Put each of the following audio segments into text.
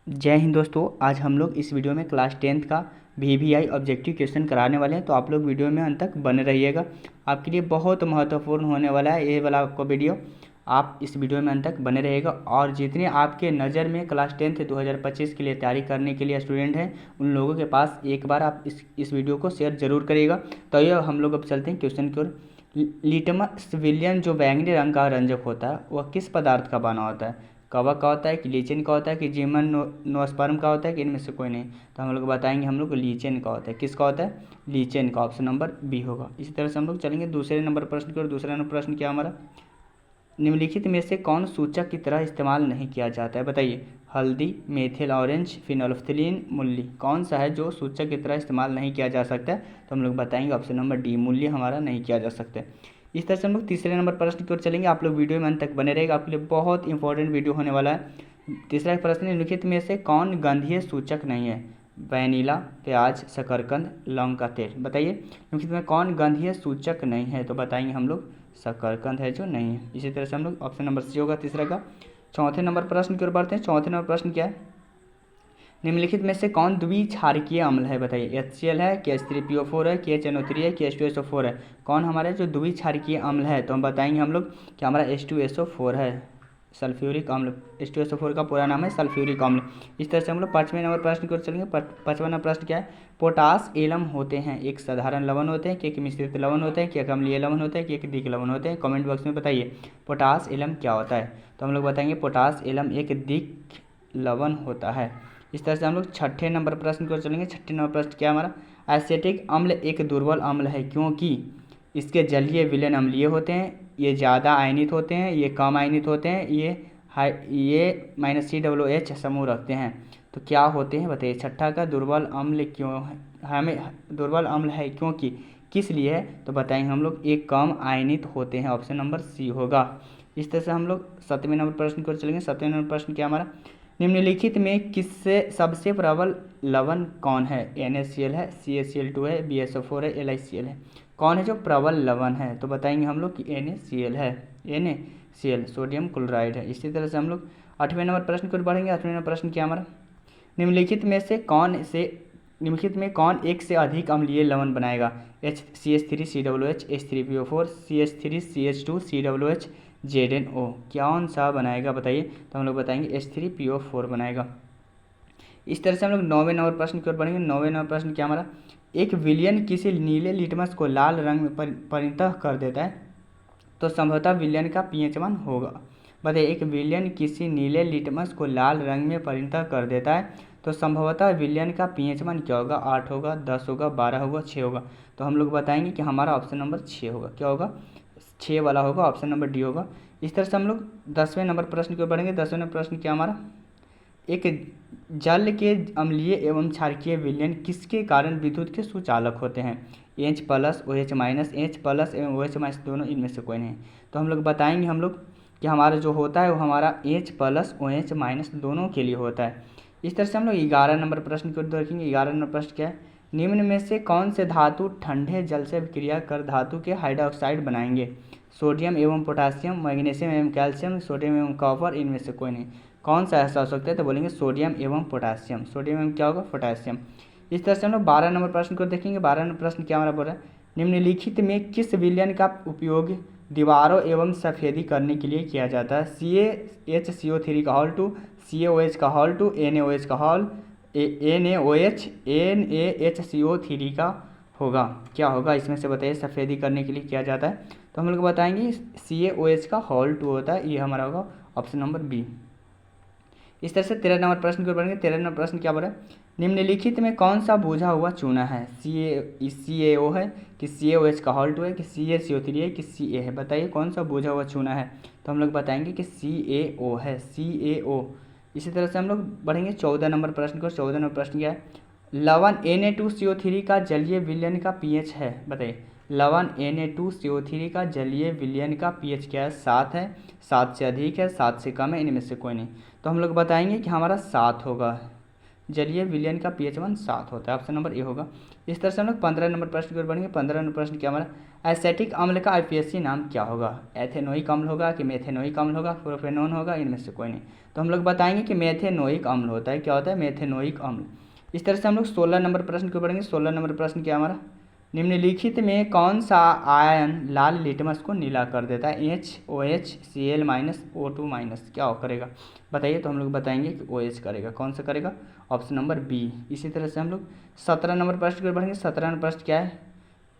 जय हिंद दोस्तों। आज हम लोग इस वीडियो में क्लास 10th का VVI ऑब्जेक्टिव क्वेश्चन कराने वाले हैं, तो आप लोग वीडियो में अंत तक बने रहिएगा। आपके लिए बहुत महत्वपूर्ण होने वाला है ये वाला आपको वीडियो। आप इस वीडियो में अंत तक बने रहिएगा और जितने आपके नज़र में क्लास 10th 2025 के लिए तैयारी करने के लिए स्टूडेंट हैं, उन लोगों के पास एक बार आप इस वीडियो को शेयर जरूर करिएगा। तो ये हम लोग अब चलते हैं क्वेश्चन की ओर। लिटमस विलियन जो बैंगनी रंग का रंजक होता है वह किस पदार्थ का बना होता है? कवक का होता है कि लीचेन का होता है कि जीमन नोस्पर्म का होता है कि इनमें से कोई नहीं? तो हम लोग बताएंगे हम लोग लीचेन का होता है। किसका होता है? लीचेन का। ऑप्शन नंबर बी होगा। इसी तरह से हम लोग चलेंगे दूसरे नंबर प्रश्न की ओर। दूसरा नंबर प्रश्न क्या हमारा? निम्नलिखित में से कौन सूचक की तरह इस्तेमाल नहीं किया जाता है? बताइए। हल्दी, मेथिल ऑरेंज, फिनोल्फ्थलीन, मूल्य, कौन सा है जो सूचक की तरह इस्तेमाल नहीं किया जा सकता है? तो हम लोग बताएंगे ऑप्शन नंबर डी, मूल्य हमारा नहीं किया जा सकता है। इस तरह से हम लोग तीसरे नंबर प्रश्न की ओर चलेंगे। आप लोग वीडियो में अंत तक बने रहेगा, आपके लिए बहुत इंपॉर्टेंट वीडियो होने वाला है। तीसरा प्रश्न, निम्नलिखित में से कौन गंधीय सूचक नहीं है? वैनिला, प्याज, शकरकंद, लौंग का तेल। बताइए निम्नलिखित में कौन गंधीय सूचक नहीं है? तो बताएंगे हम लोग शकरकंद है जो नहीं है। इसी तरह से हम लोग ऑप्शन नंबर सी होगा तीसरा का। चौथे नंबर प्रश्न की ओर बढ़ते हैं। चौथे नंबर प्रश्न क्या है? निम्नलिखित में से कौन द्विक्षारकीय अम्ल है? बताइए। HCl है, KH3PO4 है, KHNO3 है, KH2SO4 है। कौन हमारे जो द्विक्षारकीय अम्ल है? तो हम बताएंगे हम लोग कि हमारा H2SO4 है, सल्फ्यूरिक अम्ल। H2SO4 का पूरा नाम है सल्फ्यूरिक अम्ल। इस तरह से हम लोग पाँचवें नंबर प्रश्न की ओर चलेंगे। पाँचवा नंबर प्रश्न क्या है? पोटास एलम होते हैं एक साधारण लवण होते हैं कि एक मिश्रित लवण होते हैं कि एक अम्लीय लवण होते हैं कि एक दिक लवण होते हैं? कमेंट बॉक्स में बताइए पोटास एलम क्या होता है। तो हम लोग बताएंगे पोटास एलम एक दिक लवण होता है। इस तरह से हम लोग छठे नंबर प्रश्न की ओर चलेंगे। छठे नंबर प्रश्न क्या हमारा? एसिटिक अम्ल एक दुर्बल अम्ल है क्योंकि इसके जलीय विलयन अम्लीय होते हैं, ये ज़्यादा आयनित होते हैं, ये कम आयनित होते हैं, ये -COOH समूह रखते हैं। तो क्या होते हैं बताइए। छठा का दुर्बल अम्ल क्यों है? हमें दुर्बल अम्ल है क्योंकि किस लिए है? तो बताएंगे हम लोग एक कम आयनित होते हैं। ऑप्शन नंबर सी होगा। इस तरह से हम लोग सातवें नंबर प्रश्न की ओर चलेंगे। सातवें नंबर प्रश्न क्या हमारा? निम्नलिखित में किससे सबसे प्रबल लवण कौन है? NaCl है, CaCl2 है, BSO4 है, LiCl है। कौन है जो प्रबल लवण है? तो बताएंगे हम लोग कि NaCl है। NaCl सोडियम क्लोराइड है। इसी तरह से हम लोग आठवें नंबर प्रश्न की ओर बढ़ेंगे। आठवें नंबर प्रश्न क्या हमारा? निम्नलिखित में कौन एक से अधिक अम्लीय लवण बनाएगा? CH3COOH, H3PO4, CH3CH2, COOH, ZNO। कौन सा बनाएगा बताइए। तो हम लोग बताएंगे H3PO4 बनाएगा। इस तरह से हम लोग नौवें नंबर प्रश्न की ओर बढ़ेंगे। नौवें नंबर प्रश्न क्या हमारा? एक विलयन किसी नीले लिटमस को लाल रंग में परिणत कर देता है तो संभवतः विलयन का pH मान होगा। बताइए। एक विलयन किसी नीले लिटमस को लाल रंग में परिणत कर देता है तो संभवतः विलयन का pH मान क्या होगा? 8 होगा, 10 होगा, 12 होगा, 6 होगा? तो हम लोग बताएंगे कि हमारा ऑप्शन नंबर 6 होगा। क्या होगा? 6 वाला होगा। ऑप्शन नंबर डी होगा। इस तरह से हम लोग 10वें नंबर प्रश्न की ओर बढ़ेंगे। 10वें नंबर प्रश्न क्या हमारा? एक जल के अम्लीय एवं क्षारकीय विलयन किसके कारण विद्युत के सुचालक होते हैं? H+, OH-, H+ एवं OH- दोनों इनमें से कोई नहीं। तो हम लोग बताएंगे हम लोग कि हमारा जो होता है वो हमारा H+, OH- दोनों के लिए होता है। इस तरह से हम लोग 11 नंबर प्रश्न की ओर देखेंगे। 11 नंबर प्रश्न क्या है? निम्न में से कौन से धातु ठंडे जल से विक्रिया कर धातु के हाइड्रोक्साइड बनाएंगे? सोडियम एवं पोटासियम, मैग्नीशियम एवं कैल्शियम, सोडियम एवं कॉपर, इनमें से कोई नहीं। कौन सा ऐसा हो सकता है? तो बोलेंगे सोडियम एवं पोटासियम। सोडियम एवं क्या होगा? पोटासियम। इस तरह से हम लोग 12 नंबर प्रश्न को देखेंगे। 12 नंबर प्रश्न क्या हमारा बोल रहा है? निम्नलिखित में किस विलयन का उपयोग दीवारों एवं सफ़ेदी करने के लिए किया जाता है? CaHCO3 का हॉल 2, CaOH का हॉल 2, NaOH का हॉल, NaHCO3 का होगा। क्या होगा इसमें से बताइए? सफ़ेदी करने के लिए किया जाता है। तो हम लोग बताएंगे CaOH का हॉल 2 होता है, ये हमारा होगा ऑप्शन नंबर बी। इस तरह से 13 नंबर प्रश्न की ओर बढ़ेंगे। 13 नंबर प्रश्न क्या बोला? निम्नलिखित में कौन सा बुझा हुआ चूना है? CaO है कि CaOH का हॉल 2 है कि CaCO3 है कि Ca है? बताइए कौन सा बुझा हुआ चूना है? तो हम लोग बताएंगे कि CaO है, CaO। इसी तरह से हम लोग बढ़ेंगे 14 नंबर प्रश्न को। 14 नंबर प्रश्न क्या है? लवण Na2CO3 का जलीय विलयन का pH है। बताइए। लवण Na2CO3 का जलीय विलयन का pH क्या है? 7 है, 7 से अधिक है, 7 से कम है, इनमें से कोई नहीं। तो हम लोग बताएंगे कि हमारा 7 होगा। जलीय विलयन का pH मान 7 होता है। ऑप्शन नंबर ए होगा। इस तरह से हम लोग 15 नंबर प्रश्न की ओर बढ़ेंगे। 15 नंबर प्रश्न क्या हमारा, एसेटिक अम्ल का आईपीएससी नाम क्या होगा? एथेनोइक अम्ल होगा कि मेथेनोइक अम्ल होगा, प्रोपेनोन होगा, इनमें से कोई नहीं। तो हम लोग बताएंगे कि मेथेनोइक अम्ल होता है। क्या होता है? मेथेनोइक अम्ल। इस तरह से हम लोग 16 नंबर प्रश्न की ओर बढ़ेंगे। 16 नंबर प्रश्न क्या हमारा, निम्नलिखित में कौन सा आयन लाल लिटमस को नीला कर देता है? HOH Cl-O2- क्या करेगा बताइए? तो हम लोग बताएंगे कि OH करेगा। कौन सा करेगा? Option number B. इसी तरह से हम लोग 17 नंबर प्रश्न की ओर बढ़ेंगे। 17 नंबर प्रश्न क्या है,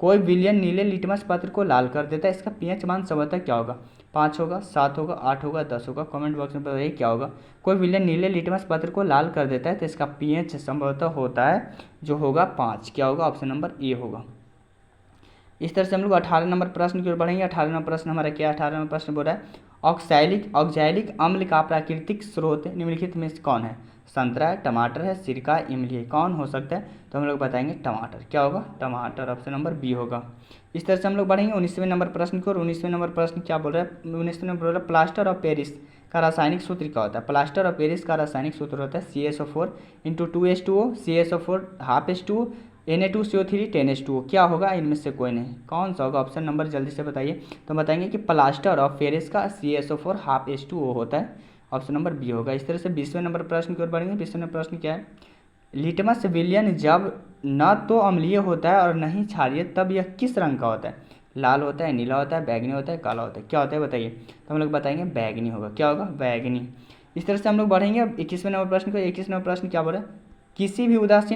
कोई विलयन नीले लिटमस पत्र को लाल कर देता है, इसका pH मान संभवतः क्या होगा? 5 होगा, 7 होगा, 8 होगा, 10 होगा। कमेंट बॉक्स में बताइए क्या होगा। कोई विलयन नीले लिटमस पत्र को लाल कर देता है तो इसका pH संभवतः होता है जो होगा 5। क्या होगा? ऑप्शन नंबर ए होगा। इस तरह से हम लोग 18 नंबर प्रश्न की ओर बढ़ेंगे। 18 नंबर प्रश्न हमारा क्या है? 18 नंबर प्रश्न बोल रहा है ऑक्सैलिक अम्ल का प्राकृतिक स्रोत निम्नलिखित में से कौन है? संतरा है, टमाटर है, सिरका, इमली है। कौन हो सकता है? तो हम लोग बताएंगे टमाटर। क्या होगा? टमाटर। ऑप्शन नंबर बी होगा। इस तरह से हम लोग बढ़ेंगे 19वें नंबर प्रश्न की ओर। 19वें नंबर प्रश्न क्या बोल रहा है? 19वें नंबर बोल रहा है प्लास्टर ऑफ पेरिस का रासायनिक सूत्र क्या होता है? प्लास्टर ऑफ पेरिस का रासायनिक सूत्र होता है CaSO4 × 2H2O, CaSO4 ½ Na2CO3 10H2O। क्या होगा? इनमें से कोई नहीं। कौन सा होगा? ऑप्शन नंबर जल्दी से बताइए। तो बताएंगे कि प्लास्टर ऑफ पेरिस का CaSO4 ½ होता है। ऑप्शन नंबर बी होगा। इस तरह से 20वें नंबर प्रश्न की ओर बढ़ेंगे। 20वें नंबर प्रश्न क्या है, लिटमस विलयन जब न तो अम्लीय होता है और न ही क्षारीय तब यह किस रंग का होता है? लाल होता है, नीला होता है, बैगनी होता है, काला होता है। क्या होता है बताइए? तो हम लोग बताएंगे बैगनी होगा। क्या होगा? बैगनी। इस तरह से हम लोग बढ़ेंगे अब 21वें नंबर प्रश्न को। 21वें नंबर प्रश्न क्या बोल रहा है, किसी भी उदासीन